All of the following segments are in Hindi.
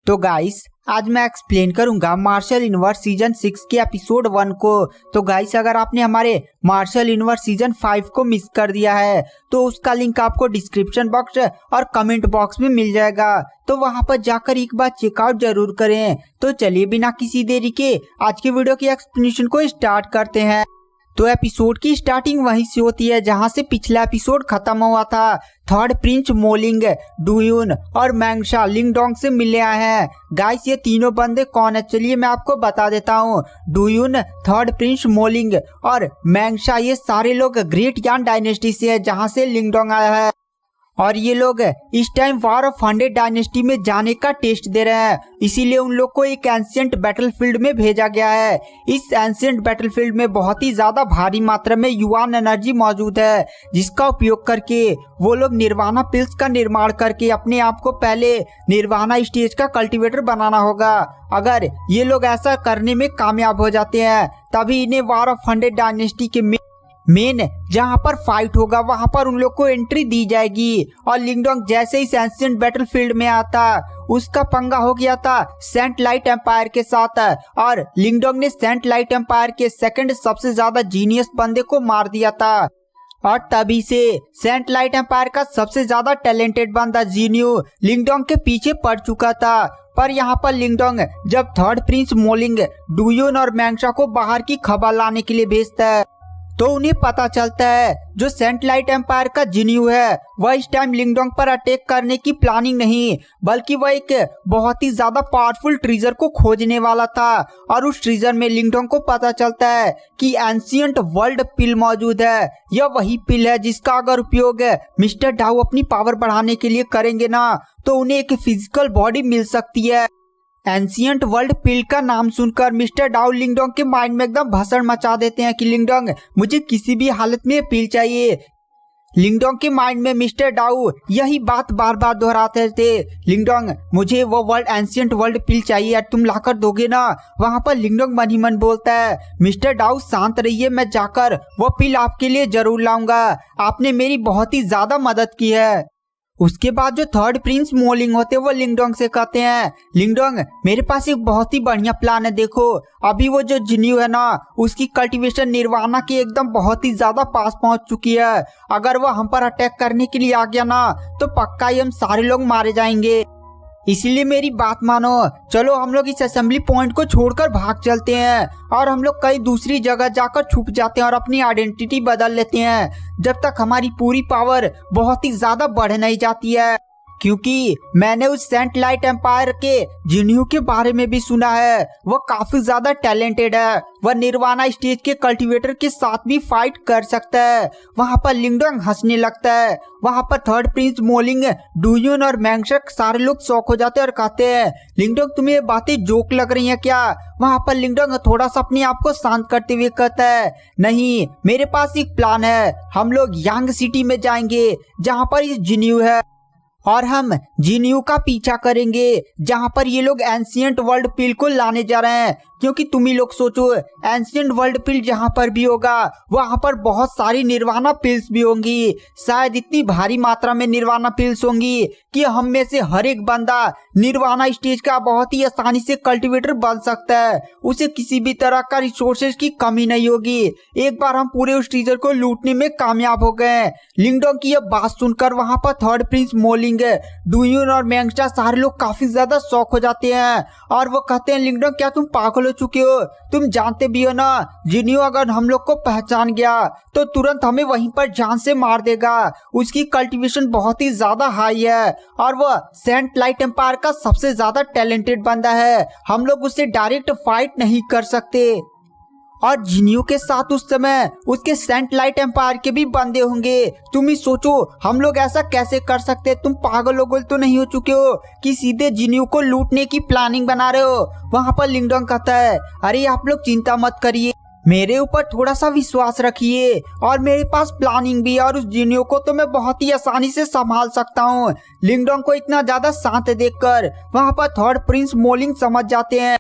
तो गाइस आज मैं एक्सप्लेन करूंगा मार्शल यूनिवर्स सीजन 6 के एपिसोड 1 को। तो गाइस अगर आपने हमारे मार्शल यूनिवर्स सीजन 5 को मिस कर दिया है तो उसका लिंक आपको डिस्क्रिप्शन बॉक्स और कमेंट बॉक्स में मिल जाएगा, तो वहां पर जाकर एक बार चेकआउट जरूर करें। तो चलिए बिना किसी देरी के आज के वीडियो की एक्सप्लेनेशन को स्टार्ट करते हैं। तो एपिसोड की स्टार्टिंग वहीं से होती है जहां से पिछला एपिसोड खत्म हुआ था। थर्ड प्रिंस मोलिंग, डुयून और मैंगशा लिंगडोंग से मिले आए हैं। गाइस ये तीनों बंदे कौन है चलिए मैं आपको बता देता हूँ। डुयून, थर्ड प्रिंस मोलिंग और मैंगशा ये सारे लोग ग्रेट यान डायनेस्टी से है जहाँ से लिंगडोंग आया है, और ये लोग इस टाइम वॉर ऑफ 100 डायनेस्टी में जाने का टेस्ट दे रहे हैं। इसीलिए उन लोग को एक एंशिएंट बैटलफील्ड में भेजा गया है। इस एंशिएंट बैटलफील्ड में बहुत ही ज्यादा भारी मात्रा में युआन एनर्जी मौजूद है, जिसका उपयोग करके वो लोग निर्वाणा पिल्स का निर्माण करके अपने आप को पहले निर्वाणा स्टेज का कल्टीवेटर बनाना होगा। अगर ये लोग ऐसा करने में कामयाब हो जाते हैं तभी इन्हें वॉर ऑफ 100 डायनेस्टी के मेन जहां पर फाइट होगा वहां पर उन लोग को एंट्री दी जाएगी। और लिंगडोंग जैसे ही एंशिएंट बैटलफील्ड में आता उसका पंगा हो गया था सेंट लाइट एम्पायर के साथ, और लिंगडोंग ने सेंट लाइट एम्पायर के सेकंड सबसे ज्यादा जीनियस बंदे को मार दिया था। और तभी से सेंट लाइट एम्पायर का सबसे ज्यादा टैलेंटेड बंदा जीन्यू लिंगडोंग के पीछे पड़ चुका था। पर यहाँ पर लिंगडोंग जब थर्ड प्रिंस मोलिंग, डुयून और मैंगशा को बाहर की खबर लाने के लिए भेजता है तो उन्हें पता चलता है जो सेंट लाइट एम्पायर का जिन्यू है वह इस टाइम लिंगडोंग पर अटैक करने की प्लानिंग नहीं बल्कि वह एक बहुत ही ज्यादा पावरफुल ट्रीजर को खोजने वाला था। और उस ट्रीजर में लिंगडोंग को पता चलता है कि एंशिएंट वर्ल्ड पिल मौजूद है। यह वही पिल है जिसका अगर उपयोग मिस्टर डाउ अपनी पावर बढ़ाने के लिए करेंगे ना तो उन्हें एक फिजिकल बॉडी मिल सकती है। एंशिएंट वर्ल्ड पिल का नाम सुनकर मिस्टर डाउ लिंगडोंग के माइंड में एकदम भसड़ मचा देते हैं कि लिंगडोंग मुझे किसी भी हालत में पिल चाहिए। लिंगडोंग के माइंड में मिस्टर डाउ यही बात बार बार दोहराते थे, लिंगडोंग मुझे वो वर्ल्ड एंशिएंट वर्ल्ड पिल चाहिए, तुम लाकर दोगे ना। वहां पर लिंगडोंग मन ही मन बोलता है मिस्टर डाउ शांत रहिए, मैं जाकर वो पिल आपके लिए जरूर लाऊंगा, आपने मेरी बहुत ही ज्यादा मदद की है। उसके बाद जो थर्ड प्रिंस मोलिंग होते वो लिंगडोंग से कहते हैं लिंगडोंग मेरे पास एक बहुत ही बढ़िया प्लान है, देखो अभी वो जो जिन्यू है ना उसकी कल्टीवेशन निर्वाणा के एकदम बहुत ही ज्यादा पास पहुंच चुकी है। अगर वो हम पर अटैक करने के लिए आ गया ना तो पक्का ही हम सारे लोग मारे जाएंगे, इसीलिए मेरी बात मानो, चलो हम लोग इस असेंबली पॉइंट को छोड़कर भाग चलते हैं और हम लोग कई दूसरी जगह जाकर छुप जाते हैं और अपनी आइडेंटिटी बदल लेते हैं जब तक हमारी पूरी पावर बहुत ही ज्यादा बढ़ नहीं जाती है। क्योंकि मैंने उस सेंट लाइट एम्पायर के जिन्यू के बारे में भी सुना है, वह काफी ज्यादा टैलेंटेड है, वह निर्वाणा स्टेज के कल्टीवेटर के साथ भी फाइट कर सकता है। वहां पर लिंगडोंग हंसने लगता है। वहां पर थर्ड प्रिंस मोलिंग, डुयून और मैंगशा सारे लोग शौक हो जाते हैं और कहते हैं लिंगडोंग तुम्हें ये बातें जोक लग रही हैं क्या। वहां पर लिंगडोंग थोड़ा सा अपने आप को शांत करते हुए कहता है नहीं मेरे पास एक प्लान है, हम लोग यांग सिटी में जाएंगे जहाँ पर ये जिन्यू है और हम जिन्यू का पीछा करेंगे जहां पर ये लोग एंशिएंट वर्ल्ड पिल को लाने जा रहे हैं। क्योंकि तुम ही लोग सोचो एंशिएंट वर्ल्ड पिल जहां पर भी होगा वहां पर बहुत सारी निर्वाणा पिल्स भी होंगी, शायद इतनी भारी मात्रा में निर्वाणा पिल्स होंगी कि हम में से हर एक बंदा निर्वाणा स्टेज का बहुत ही आसानी से कल्टीवेटर बन सकता है, उसे किसी भी तरह का रिसोर्सेज की कमी नहीं होगी। एक बार हम पूरे उस ट्रीजर को लूटने में कामयाब हो गए। लिंगडोंग की यह बात सुनकर वहां पर थर्ड प्रिंस मोलिंग, डुयून और मैंगशा सारे लोग काफी ज्यादा शौक हो जाते हैं और वो कहते हैं लिंगडोंग क्या तुम पागल हो चुके हो, तुम जानते भी हो ना जिन्यू अगर हम लोग को पहचान गया तो तुरंत हमें वहीं पर जान से मार देगा, उसकी कल्टीवेशन बहुत ही ज्यादा हाई है और वह सेंट लाइट एम्पायर का सबसे ज्यादा टैलेंटेड बंदा है, हम लोग उससे डायरेक्ट फाइट नहीं कर सकते। और जिन्यू के साथ उस समय उसके सेंट लाइट एम्पायर के भी बंदे होंगे, तुम ही सोचो हम लोग ऐसा कैसे कर सकते, तुम पागल लोगों तो नहीं हो चुके हो कि सीधे जिन्यू को लूटने की प्लानिंग बना रहे हो। वहां पर लिंगडोंग कहता है अरे आप लोग चिंता मत करिए, मेरे ऊपर थोड़ा सा विश्वास रखिए और मेरे पास प्लानिंग भी है और उस जिन्यू को तो मैं बहुत ही आसानी से संभाल सकता हूँ। लिंगडोंग को इतना ज्यादा शांत देखकर वहां पर थर्ड प्रिंस मोलिंग समझ जाते हैं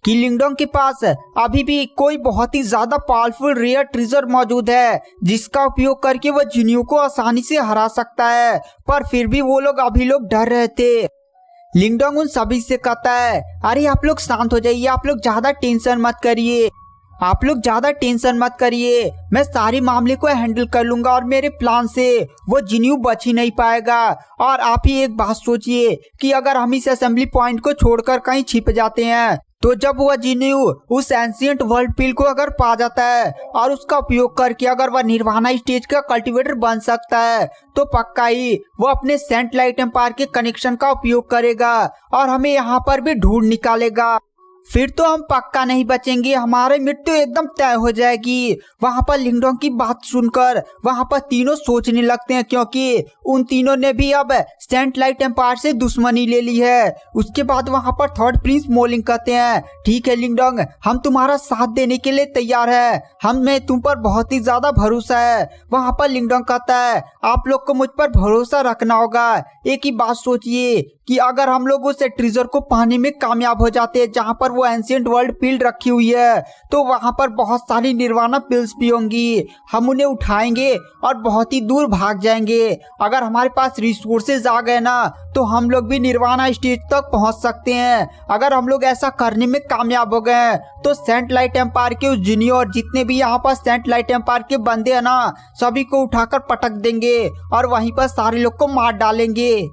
कि लिंगडोंग के पास अभी भी कोई बहुत ही ज्यादा पावरफुल रेयर ट्रेजर मौजूद है जिसका उपयोग करके वह जिन्यू को आसानी से हरा सकता है। पर फिर भी वो लोग अभी लोग डर रहे थे। लिंगडोंग उन सभी से कहता है, अरे आप लोग शांत हो जाइए, आप लोग ज्यादा टेंशन मत करिए, आप लोग ज्यादा टेंशन मत करिए, मैं सारे मामले को हैंडल कर लूंगा और मेरे प्लान से वो जिन्यू बच ही नहीं पाएगा। और आप ही एक बात सोचिए कि अगर हम इस असेंबली पॉइंट को छोड़कर कहीं छिप जाते हैं तो जब वह जिन्यू उस एंशिएंट वर्ल्ड पिल को अगर पा जाता है और उसका उपयोग करके अगर वह निर्वाणा स्टेज का कल्टीवेटर बन सकता है तो पक्का ही वो अपने सेंट लाइट एम्पायर के कनेक्शन का उपयोग करेगा और हमें यहाँ पर भी ढूंढ निकालेगा। फिर तो हम पक्का नहीं बचेंगे, हमारी मृत्यु एकदम तय हो जाएगी। वहां पर लिंगडोंग की बात सुनकर वहां पर तीनों सोचने लगते हैं, क्योंकि उन तीनों ने भी अब सेंट लाइट एम्पायर से दुश्मनी ले ली है। उसके बाद वहां पर थर्ड प्रिंस मोलिंग कहते हैं, ठीक है लिंगडोंग, हम तुम्हारा साथ देने के लिए तैयार है, हमें तुम पर बहुत ही ज्यादा भरोसा है। वहां पर लिंगडोंग कहता है, आप लोग को मुझ पर भरोसा रखना होगा। एक ही बात सोचिए कि अगर हम लोग उस ट्रेजर को पाने में कामयाब हो जाते हैं जहां पर वो एंशिएंट वर्ल्ड पिल रखी हुई है, तो वहां पर बहुत सारी निर्वाणा पिल्स भी होंगी, हम उन्हें उठाएंगे और बहुत ही दूर भाग जाएंगे। अगर हमारे पास रिसोर्सेज आ गए ना तो हम लोग भी निर्वाणा स्टेज तक पहुंच सकते हैं। अगर हम लोग ऐसा करने में कामयाब हो गए तो सेंट लाइट एम्पायर के उस जिन्यू और जितने भी यहाँ पर सेंट लाइट एम्पायर के बंदे हैं ना, सभी को उठाकर पटक देंगे और वहीं पर सारे लोग को मार डालेंगे।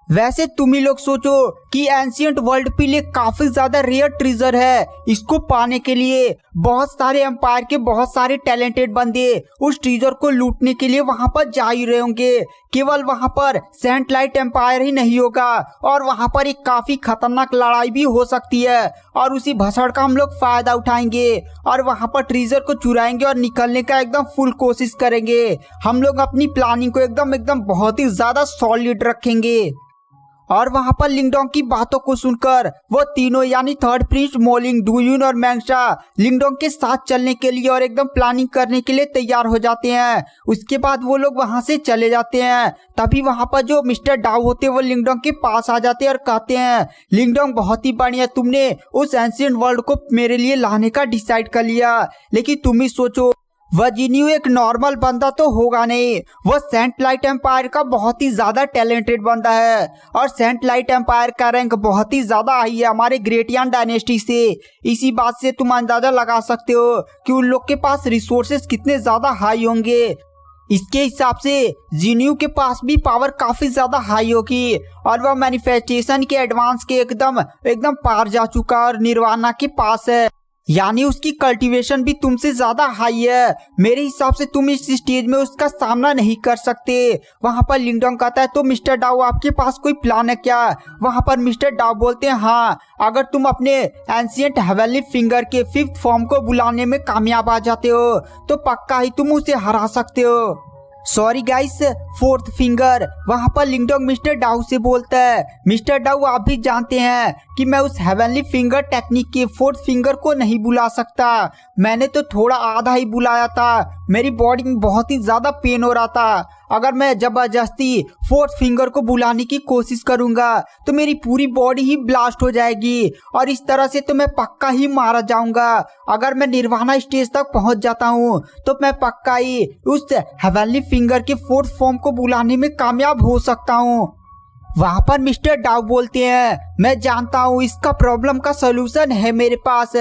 वैसे तुम ही लोग सोचो कि एंशिएंट वर्ल्ड पिल एक काफी ज्यादा रेयर ट्रेजर है, इसको पाने के लिए बहुत सारे एम्पायर के बहुत सारे टैलेंटेड बंदे उस ट्रेजर को लूटने के लिए वहां पर जा ही रहे होंगे। केवल वहां पर सेंट लाइट एम्पायर ही नहीं होगा और वहां पर एक काफी खतरनाक लड़ाई भी हो सकती है और उसी भसड़ का हम लोग फायदा उठाएंगे और वहां पर ट्रेजर को चुराएंगे और निकलने का एकदम फुल कोशिश करेंगे। हम लोग अपनी प्लानिंग को एकदम बहुत ही ज्यादा सॉलिड रखेंगे। और वहां पर लिंगडोंग की बातों को सुनकर वो तीनों यानी थर्ड प्रिंस मोलिंग, डुयून और मैंगशा लिंगडोंग के साथ चलने के लिए और एकदम प्लानिंग करने के लिए तैयार हो जाते हैं। उसके बाद वो लोग वहां से चले जाते हैं। तभी वहां पर जो मिस्टर डाउ होते हैं वो लिंगडोंग के पास आ जाते हैं और कहते हैं, लिंगडोंग बहुत ही बढ़िया, तुमने उस एंशिएंट वर्ल्ड को मेरे लिए लाने का डिसाइड कर लिया, लेकिन तुम ही सोचो वह जिन्यू एक नॉर्मल बंदा तो होगा नहीं, वह सेंट लाइट एम्पायर का बहुत ही ज्यादा टैलेंटेड बंदा है और सेंट लाइट एम्पायर का रैंक बहुत ही ज्यादा हाई है हमारे ग्रेटियन डायनेस्टी से। इसी बात से तुम अंदाजा लगा सकते हो कि उन लोग के पास रिसोर्सेज कितने ज्यादा हाई होंगे। इसके हिसाब से जिन्यू के पास भी पावर काफी ज्यादा हाई होगी और वह मैनिफेस्टेशन के एडवांस के एकदम पार जा चुका और निर्वाणा के पास है, यानी उसकी कल्टीवेशन भी तुमसे ज्यादा हाई है। मेरे हिसाब से तुम इस स्टेज में उसका सामना नहीं कर सकते। वहां पर लिंगडोंग कहता है, तो मिस्टर डाउ आपके पास कोई प्लान है क्या? वहां पर मिस्टर डाउ बोलते हैं, हाँ, अगर तुम अपने एंशिएंट हेवनली फिंगर के 5th फॉर्म को बुलाने में कामयाब आ जाते हो तो पक्का ही तुम उसे हरा सकते हो। Sorry guys, 4th finger. वहां पर लिंगडोंग मिस्टर डाउ से बोलता है, मिस्टर डाउ आप भी जानते हैं कि मैं उस हेवनली फिंगर टेक्निक के 4th फिंगर को नहीं बुला सकता, मैंने तो थोड़ा आधा ही बुलाया था, मेरी बॉडी में बहुत ही ज्यादा पेन हो रहा था। अगर मैं जबरदस्ती 4th फिंगर को बुलाने की कोशिश करूंगा तो मेरी पूरी बॉडी ही ब्लास्ट हो जाएगी और इस तरह से तो मैं पक्का ही मारा जाऊंगा। अगर मैं निर्वाणा स्टेज तक पहुंच जाता हूं तो मैं पक्का ही उस हेवनली फिंगर के 4th फॉर्म को बुलाने में कामयाब हो सकता हूं। वहां पर मिस्टर डाउ बोलते हैं, मैं जानता हूँ इसका प्रॉब्लम का सलूशन है मेरे पास।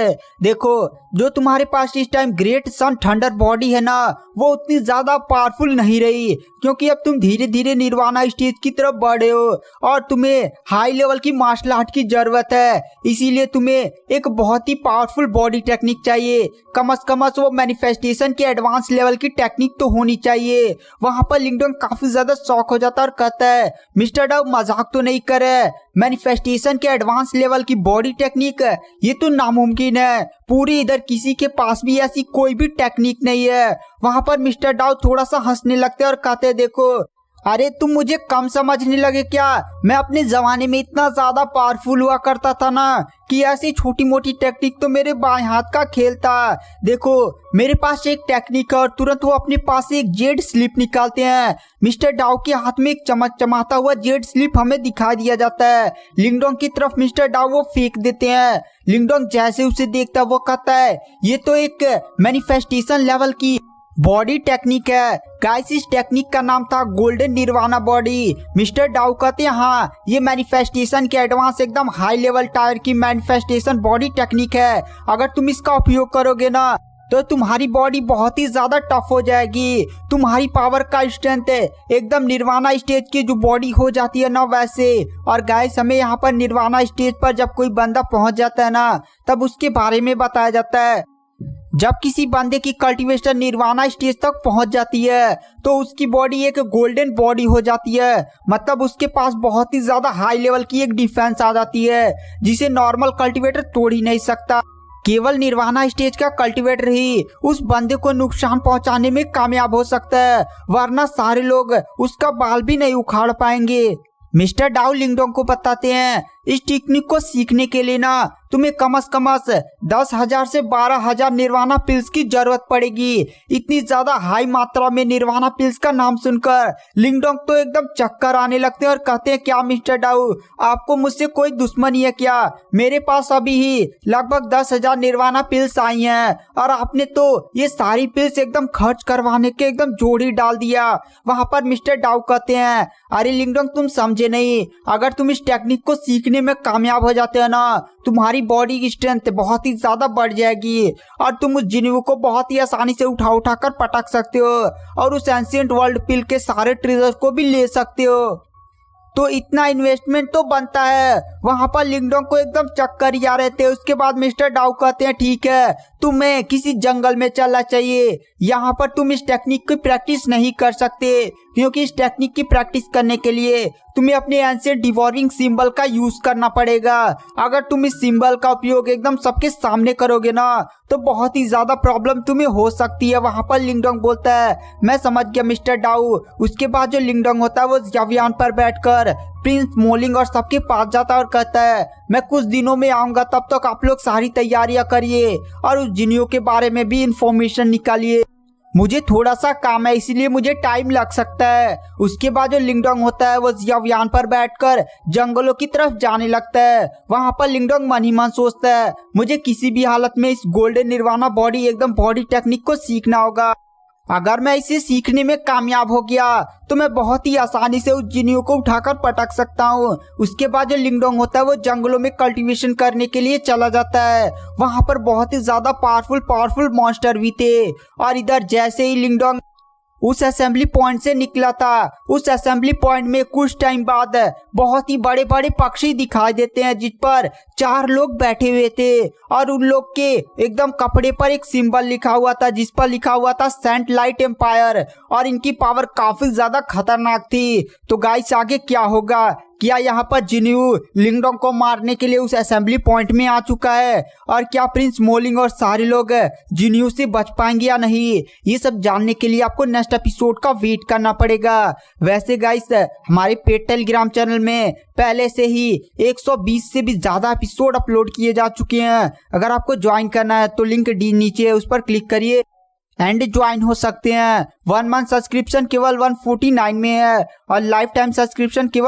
देखो, जो तुम्हारे पास इस टाइम ग्रेट सन थंडर बॉडी है ना, वो उतनी ज्यादा पावरफुल नहीं रही क्योंकि अब तुम धीरे धीरे निर्वाणा स्टेज की तरफ बढ़े हो और तुम्हें हाई लेवल की मार्शल आर्ट की जरूरत है। इसीलिए तुम्हें एक बहुत ही पावरफुल बॉडी टेक्निक चाहिए, कम से कम वो मैनिफेस्टेशन के एडवांस लेवल की टेक्निक तो होनी चाहिए। वहां पर लिंगडोंग काफी ज्यादा शॉक हो जाता है और कहता है, मिस्टर डाउ मजाक तो नहीं करे, मैनिफेस्टेशन के एडवांस लेवल की बॉडी टेक्निक ये तो नामुमकिन है, पूरी इधर किसी के पास भी ऐसी कोई भी टेक्निक नहीं है। वहां पर मिस्टर डाउ थोड़ा सा हंसने लगते और कहते, देखो, अरे तुम मुझे कम समझने लगे क्या? मैं अपने जमाने में इतना ज्यादा पावरफुल हुआ करता था ना कि ऐसी छोटी मोटी टेक्निक तो मेरे बाएं हाथ का खेल था। देखो, मेरे पास एक टेक्निक है और तुरंत वो अपने पास से एक जेड स्लिप निकालते हैं। मिस्टर डाउ के हाथ में एक चमकता हुआ जेड स्लिप हमें दिखाई दिया जाता है। लिंगडोंग की तरफ मिस्टर डाउ वो फेंक देते हैं। लिंगडोंग जैसे उसे देखता है वो कहता है, ये तो एक मैनिफेस्टेशन लेवल की बॉडी टेक्निक है गाइस। इस टेक्निक का नाम था गोल्डन निर्वाणा बॉडी। मिस्टर डाउ कहते हैं हाँ ये मैनिफेस्टेशन के एडवांस एकदम हाई लेवल टायर की मैनिफेस्टेशन बॉडी टेक्निक है। अगर तुम इसका उपयोग करोगे ना तो तुम्हारी बॉडी बहुत ही ज्यादा टफ हो जाएगी। तुम्हारी पावर का स्ट्रेंथ एकदम निर्वाणा स्टेज की जो बॉडी हो जाती है ना वैसे। और गाइस हमें यहाँ पर निर्वाणा स्टेज पर जब कोई बंदा पहुंच जाता है ना तब उसके बारे में बताया जाता है। जब किसी बंदे की कल्टीवेशन निर्वाणा स्टेज तक पहुंच जाती है तो उसकी बॉडी एक गोल्डन बॉडी हो जाती है। मतलब उसके पास बहुत ही ज्यादा हाई लेवल की एक डिफेंस आ जाती है जिसे नॉर्मल कल्टीवेटर तोड़ ही नहीं सकता। केवल निर्वाणा स्टेज का कल्टीवेटर ही उस बंदे को नुकसान पहुंचाने में कामयाब हो सकता है, वरना सारे लोग उसका बाल भी नहीं उखाड़ पाएंगे। मिस्टर डाउ लिंगडोंग को बताते हैं इस टेक्निक को सीखने के लिए ना तुम्हें कम से कम 10,000 से 12,000 निर्वाणा पिल्स की जरूरत पड़ेगी। इतनी ज्यादा हाई मात्रा में निर्वाणा पिल्स का नाम सुनकर लिंगडोंग तो एकदम चक्कर आने लगते हैं और कहते हैं क्या मिस्टर डाउ आपको मुझसे कोई दुश्मनी है क्या? मेरे पास अभी ही लगभग 10,000 निर्वाणा पिल्स आई हैं और आपने तो ये सारी पिल्स एकदम खर्च करवाने के एकदम जोड़ ही डाल दिया। वहां पर मिस्टर डाउ कहते हैं अरे लिंगडोंग तुम समझे नहीं, अगर तुम इस टेक्निक को सीखने में कामयाब हो जाते हो ना तुम्हारी बॉडी की स्ट्रेंथ बहुत ही ज्यादा बढ़ जाएगी और तुम उस जिन्यू को बहुत ही आसानी से उठा कर पटक सकते हो और उस एंशिएंट वर्ल्ड पिल के सारे ट्रेजर को भी ले सकते हो। तो इतना इन्वेस्टमेंट तो बनता है। वहां पर लिंगडोंग को एकदम चक्कर ही आ रहे थे। उसके बाद मिस्टर डाउ कहते हैं ठीक है तुम्हें किसी जंगल में चलना चाहिए, यहाँ पर तुम इस टेक्निक की प्रैक्टिस नहीं कर सकते क्योंकि इस टेक्निक की प्रैक्टिस करने के लिए तुम्हें अपने एंशिएंट डिवोरिंग सिंबल का यूज करना पड़ेगा। अगर तुम इस सिंबल का उपयोग एकदम सबके सामने करोगे ना तो बहुत ही ज्यादा प्रॉब्लम तुम्हें हो सकती है। वहां पर लिंगडोंग बोलता है मैं समझ गया मिस्टर डाउ। उसके बाद जो लिंगडोंग होता है वो यावियान पर बैठकर प्रिंस मोलिंग और सबके पास जाता है और कहता है मैं कुछ दिनों में आऊंगा, तब तक आप लोग सारी तैयारियां करिए और उस जिन्यू के बारे में भी इंफॉर्मेशन निकालिए। मुझे थोड़ा सा काम है इसलिए मुझे टाइम लग सकता है। उसके बाद जो लिंगडोंग होता है वो यावियान पर बैठकर जंगलों की तरफ जाने लगता है। वहां पर लिंगडोंग मन ही मन सोचता है मुझे किसी भी हालत में इस गोल्डन निर्वाणा बॉडी एकदम बॉडी टेक्निक को सीखना होगा। अगर मैं इसे सीखने में कामयाब हो गया तो मैं बहुत ही आसानी से उस जिन्यू को उठाकर पटक सकता हूँ। उसके बाद जो लिंगडोंग होता है वो जंगलों में कल्टीवेशन करने के लिए चला जाता है। वहां पर बहुत ही ज्यादा पावरफुल मॉन्स्टर भी थे और इधर जैसे ही लिंगडोंग उस असेंबली पॉइंट से निकला था उस असेंबली पॉइंट में कुछ टाइम बाद बहुत ही बड़े बड़े पक्षी दिखाई देते हैं जिस पर 4 लोग बैठे हुए थे और उन लोग के एकदम कपड़े पर एक सिंबल लिखा हुआ था जिस पर लिखा हुआ था सेंट लाइट एम्पायर और इनकी पावर काफी ज्यादा खतरनाक थी। तो गाइस आगे क्या होगा? क्या यहाँ पर जिन्यू लिंगडोंग को मारने के लिए उस असेंबली पॉइंट में आ चुका है और क्या प्रिंस मोलिंग और सारे लोग जिन्यू से बच पाएंगे या नहीं? ये सब जानने के लिए आपको नेक्स्ट एपिसोड का वेट करना पड़ेगा। वैसे गाइस हमारे पेड टेलीग्राम चैनल में पहले से ही 120 से भी ज्यादा एपिसोड अपलोड किए जा चुके हैं। अगर आपको ज्वाइन करना है तो लिंक डी नीचे है, उस पर क्लिक करिए एंड ज्वाइन हो सकते हैं। 1 मंथ सब्सक्रिप्शन केवल 149 में है और लाइफ टाइम सब्सक्रिप्शन केवल